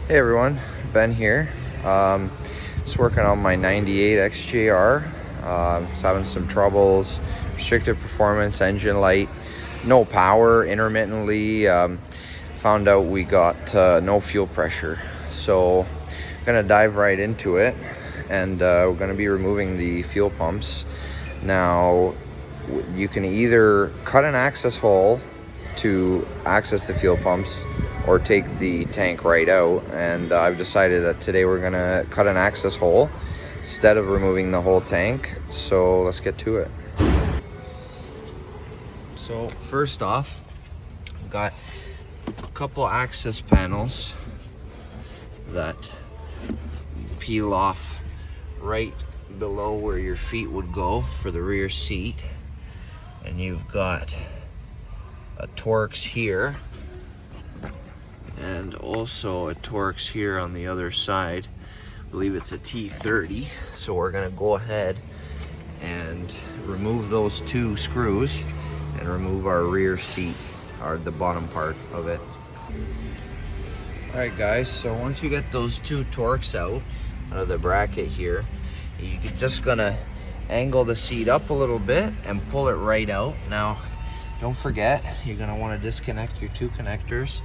Hey everyone, Ben here. Just working on my 98 XJR. Just having some troubles, restricted performance, engine light, no power intermittently. Found out we got no fuel pressure. So I'm gonna dive right into it, and we're gonna be removing the fuel pumps. Now, you can either cut an access hole to access the fuel pumps or take the tank right out, and I've decided that today we're gonna cut an access hole instead of removing the whole tank. So let's get to it. So first off, I've got a couple access panels that peel off right below where your feet would go for the rear seat, and you've got a Torx here and also a Torx here on the other side. I believe it's a T30. So we're gonna go ahead and remove those two screws and remove our rear seat, or the bottom part of it. All right guys, so once you get those two Torx out of the bracket here, you're just gonna angle the seat up a little bit and pull it right out. Now, don't forget, you're gonna wanna disconnect your two connectors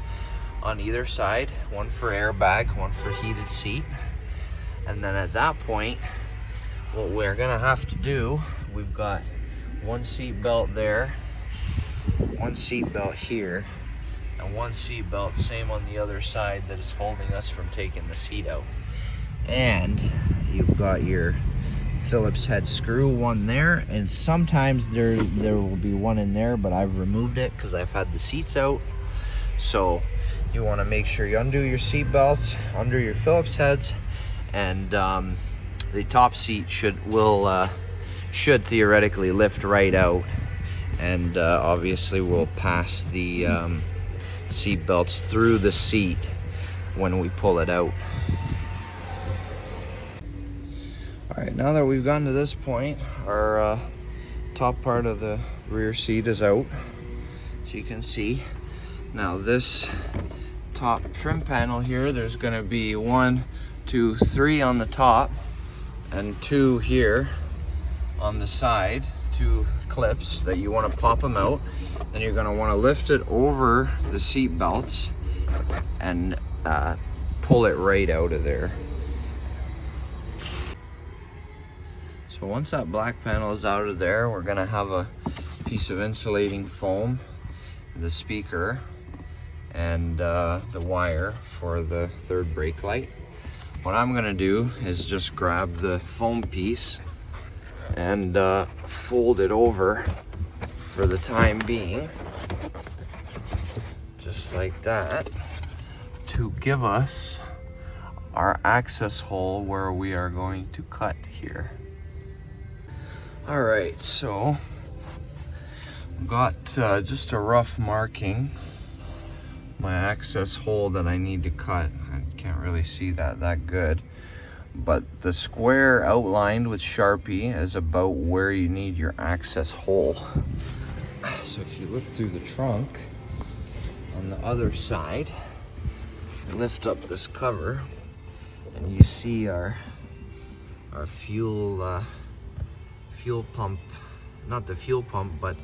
on either side, one for airbag, one for heated seat. And then at that point, what we're gonna have to do, we've got one seat belt there, one seat belt here, and one seat belt same on the other side that is holding us from taking the seat out. And you've got your Phillips head screw, one there, and sometimes there will be one in there, but I've removed it because I've had the seats out. So you want to make sure you undo your seat belts, undo your Phillips heads, and the top seat should theoretically lift right out, and obviously we'll pass the seat belts through the seat when we pull it out. All right, now that we've gotten to this point, our top part of the rear seat is out, so you can see. Now this top trim panel here, there's gonna be 1, 2, 3 on the top and 2 here on the side, 2 clips that you want to pop them out. Then you're gonna want to lift it over the seat belts and pull it right out of there. So once that black panel is out of there, we're gonna have a piece of insulating foam, the speaker, and the wire for the third brake light. What I'm gonna do is just grab the foam piece and fold it over for the time being, just like that, to give us our access hole where we are going to cut here. All right, so got just a rough marking my access hole that I need to cut. I can't really see that good, but the square outlined with Sharpie is about where you need your access hole. So if you look through the trunk on the other side, lift up this cover, and you see our fuel pump, not the fuel pump, but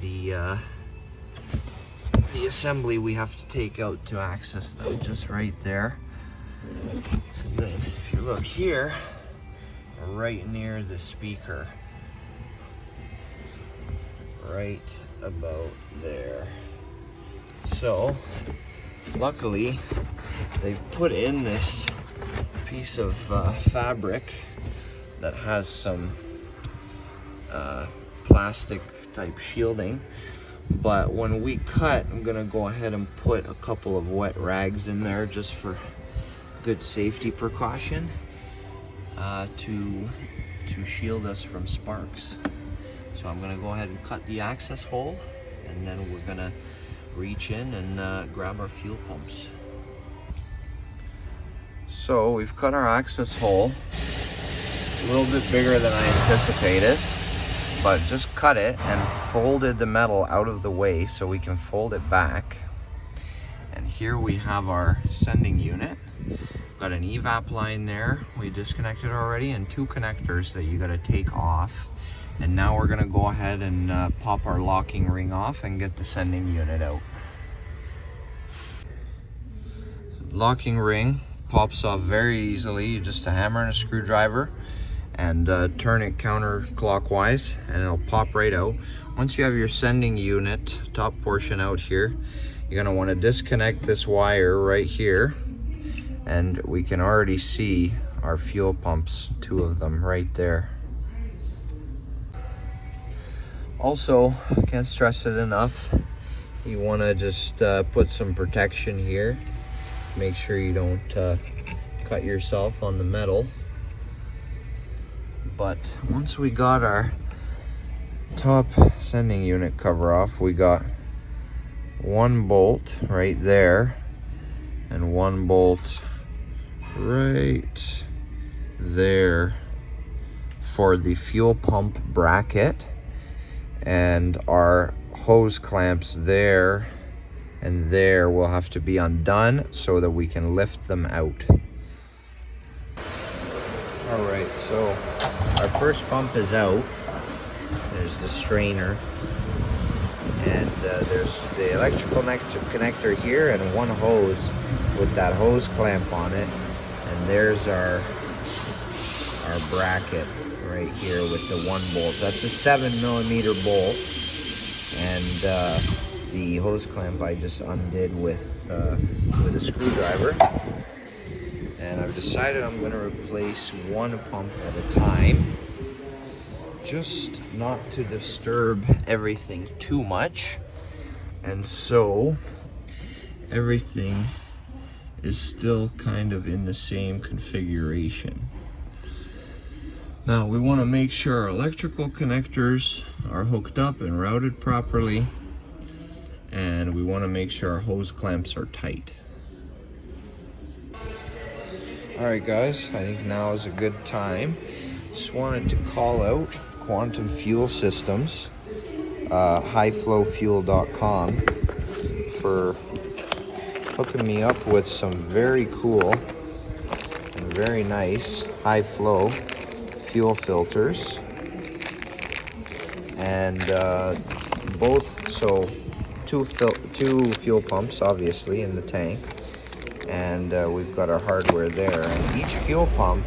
the assembly we have to take out to access them, just right there. And then if you look here, right near the speaker, right about there. So luckily they've put in this piece of fabric that has some plastic type shielding, but when we cut, I'm gonna go ahead and put a couple of wet rags in there just for good safety precaution, to shield us from sparks. So I'm gonna go ahead and cut the access hole, and then we're gonna reach in and grab our fuel pumps. So we've cut our access hole, a little bit bigger than I anticipated, but just cut it and folded the metal out of the way so we can fold it back. And here we have our sending unit. Got an evap line there we disconnected already, and 2 connectors that you got to take off. And now we're going to go ahead and pop our locking ring off and get the sending unit out. Locking ring pops off very easily. You just a hammer and a screwdriver and turn it counterclockwise and it'll pop right out. Once you have your sending unit top portion out here, you're going to want to disconnect this wire right here, and we can already see our fuel pumps, 2 of them right there. Also, can't stress it enough, you want to just put some protection here. Make sure you don't cut yourself on the metal. But once we got our top sending unit cover off, we got 1 bolt right there and 1 bolt right there for the fuel pump bracket, and our hose clamps there and there will have to be undone so that we can lift them out. Alright, so our first pump is out. There's the strainer, and there's the electrical connector here and 1 hose with that hose clamp on it, and there's our bracket right here with the 1 bolt. That's a 7mm bolt, and the hose clamp I just undid with a screwdriver. And I've decided I'm going to replace 1 pump at a time, just not to disturb everything too much. And so everything is still kind of in the same configuration. Now we want to make sure our electrical connectors are hooked up and routed properly, and we want to make sure our hose clamps are tight. Alright guys, I think now is a good time. Just wanted to call out Quantum Fuel Systems, highflowfuel.com, for hooking me up with some very cool and very nice high flow fuel filters. And two fuel pumps obviously in the tank, and we've got our hardware there, and each fuel pump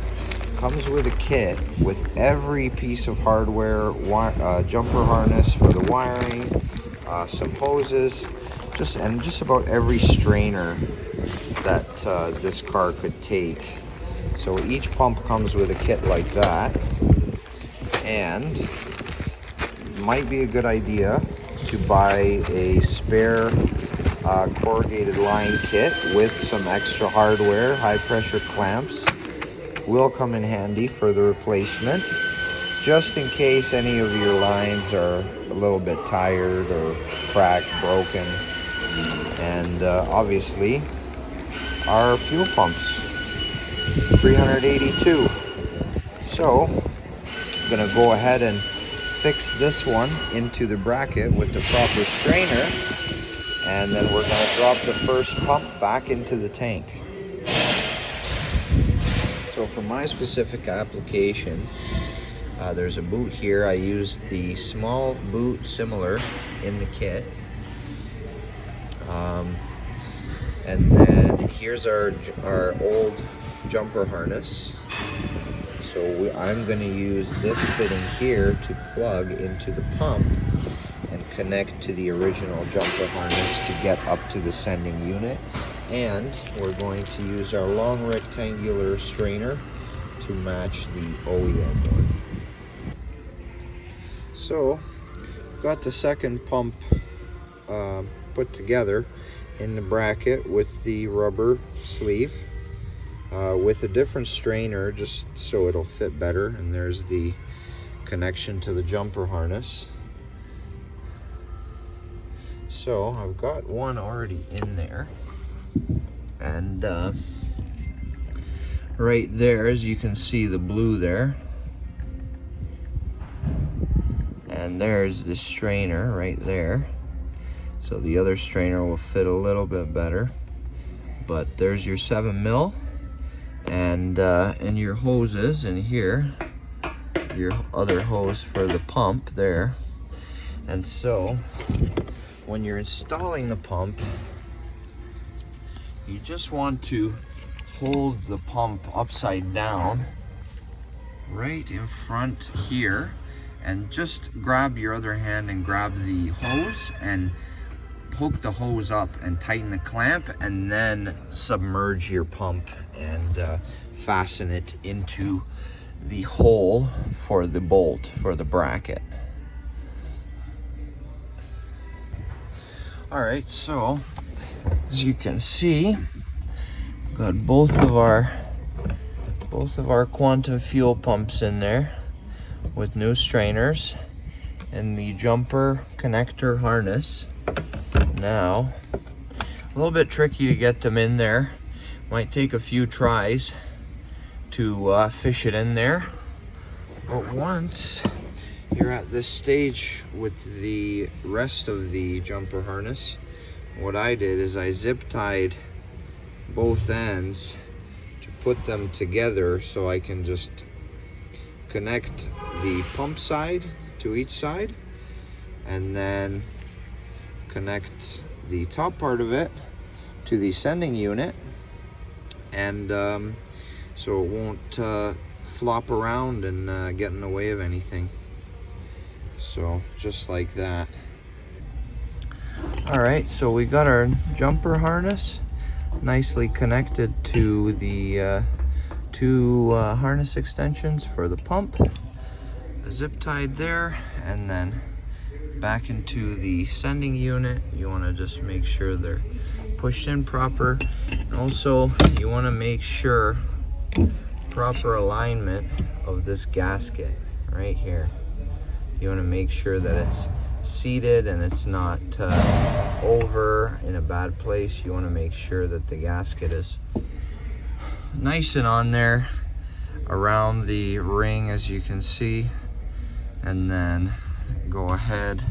comes with a kit with every piece of hardware, jumper harness for the wiring, some hoses, just about every strainer that this car could take. So each pump comes with a kit like that, and might be a good idea to buy a spare corrugated line kit with some extra hardware. High pressure clamps will come in handy for the replacement, just in case any of your lines are a little bit tired or cracked, broken. And obviously our fuel pumps, 382. So I'm gonna go ahead and fix this one into the bracket with the proper strainer, and then we're going to drop the first pump back into the tank. So for my specific application, there's a boot here. I used the small boot similar in the kit, and then here's our old jumper harness. So I'm going to use this fitting here to plug into the pump and connect to the original jumper harness to get up to the sending unit. And we're going to use our long rectangular strainer to match the OEM one. So got the second pump put together in the bracket with the rubber sleeve, with a different strainer just so it'll fit better. And there's the connection to the jumper harness. So I've got one already in there, and right there, as you can see, the blue there, and there's the strainer right there. So the other strainer will fit a little bit better, but there's your 7mm, and your hoses, and here your other hose for the pump there. And so when you're installing the pump, you just want to hold the pump upside down right in front here, and just grab your other hand and grab the hose and poke the hose up and tighten the clamp, and then submerge your pump and fasten it into the hole for the bolt for the bracket. All right, so as you can see, we've got both of our Quantum fuel pumps in there with new strainers and the jumper connector harness. Now, a little bit tricky to get them in there. Might take a few tries to fish it in there. But once you're at this stage with the rest of the jumper harness, what I did is I zip tied both ends to put them together, so I can just connect the pump side to each side and then connect the top part of it to the sending unit, and so it won't flop around and get in the way of anything. So just like that. All right, so we got our jumper harness nicely connected to the two harness extensions for the pump, zip tied there, and then back into the sending unit. You want to just make sure they're pushed in proper, and also you want to make sure proper alignment of this gasket right here. You want to make sure that it's seated and it's not over in a bad place. You want to make sure that the gasket is nice and on there around the ring, as you can see, and then go ahead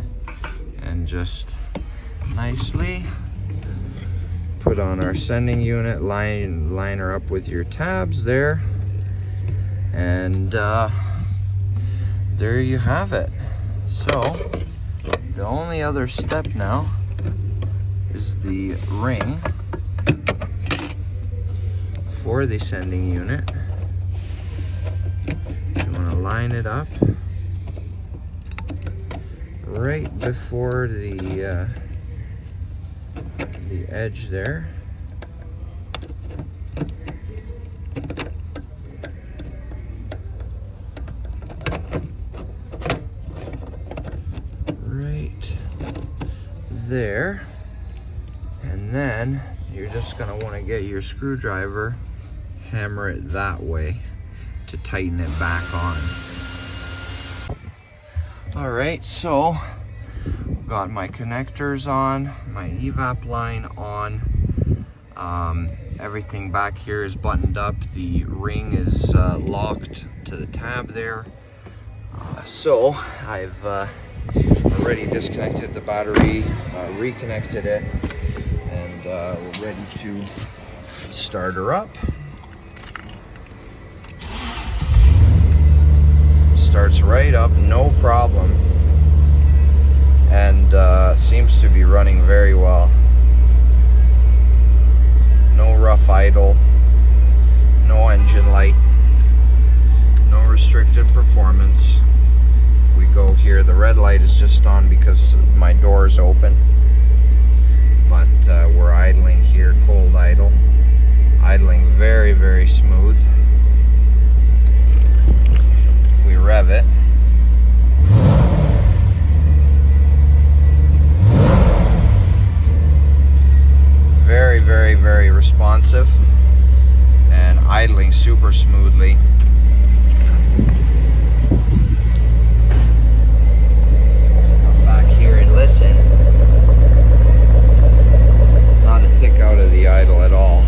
and just nicely put on our sending unit, line her up with your tabs there, and there you have it. So the only other step now is the ring for the sending unit. You want to line it up right before the edge there. Right there. And then you're just going to want to get your screwdriver, hammer it that way to tighten it back on. All right, so got my connectors on, my evap line on, everything back here is buttoned up, the ring is locked to the tab there. So I've already disconnected the battery, reconnected it, and we're ready to start her up. Starts right up, no problem, and seems to be running very well. No rough idle, no engine light, no restricted performance. We go here, the red light is just on because my door is open, but we're idling here, cold idle, idling very, very smooth. We rev it. Very, very, very responsive and idling super smoothly. Come back here and listen. Not a tick out of the idle at all.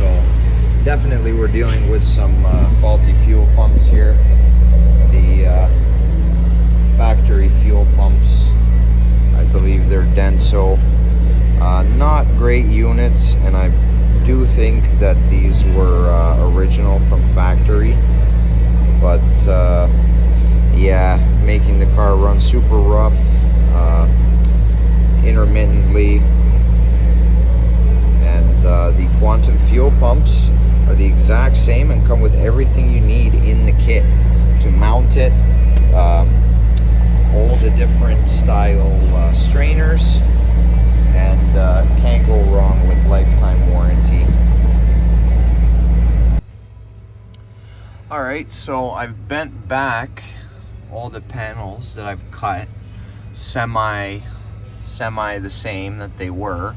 So definitely we're dealing with some faulty fuel pumps here. The factory fuel pumps, I believe they're Denso. Not great units, and I do think that these were from factory. But yeah, making the car run super rough intermittently. And the quantum fuel pumps are the exact same and come with everything you need in the kit to mount it. All the different style strainers, and can't go wrong with lifetime warranty. Alright, so I've bent back all the panels that I've cut semi the same that they were,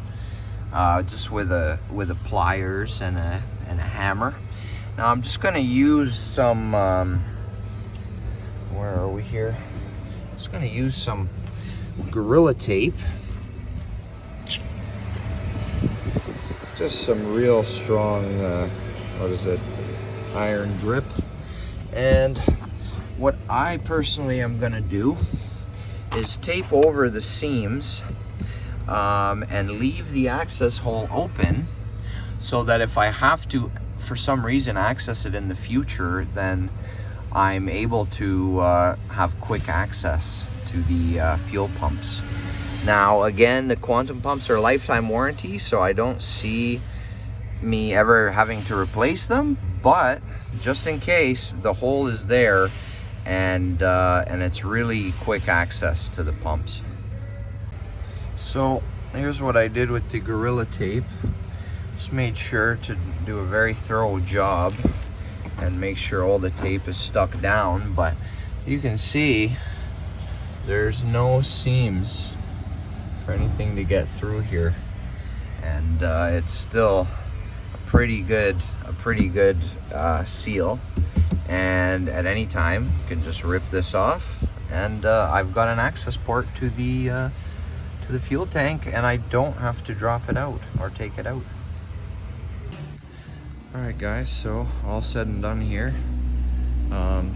just with a pliers and a hammer. Now I'm just gonna use some where are we here? Just gonna use some Gorilla Tape, just some real strong what is it, iron grip. And what I personally am gonna do is tape over the seams and leave the access hole open, so that if I have to for some reason access it in the future, then I'm able to have quick access to the fuel pumps. Now again, the quantum pumps are lifetime warranty, so I don't see me ever having to replace them, but just in case, the hole is there, and it's really quick access to the pumps. So here's what I did with the Gorilla Tape. Just made sure to do a very thorough job and make sure all the tape is stuck down, but you can see there's no seams for anything to get through here, and it's still a pretty good seal. And at any time you can just rip this off, and I've got an access port to the fuel tank, and I don't have to drop it out or take it out. Alright guys, so all said and done here.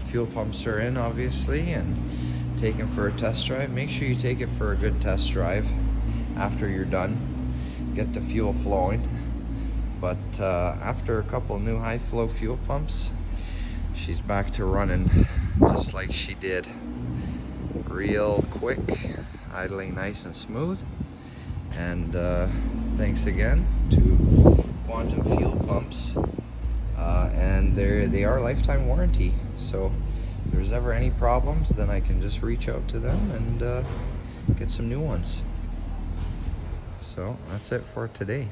Fuel pumps are in, obviously, and taken for a test drive. Make sure you take it for a good test drive after you're done. Get the fuel flowing. But after a couple new high flow fuel pumps, she's back to running just like she did. Real quick, idling nice and smooth. And thanks again to Quantum Fuel Pumps, and they are lifetime warranty, so if there's ever any problems, then I can just reach out to them and get some new ones. So that's it for today.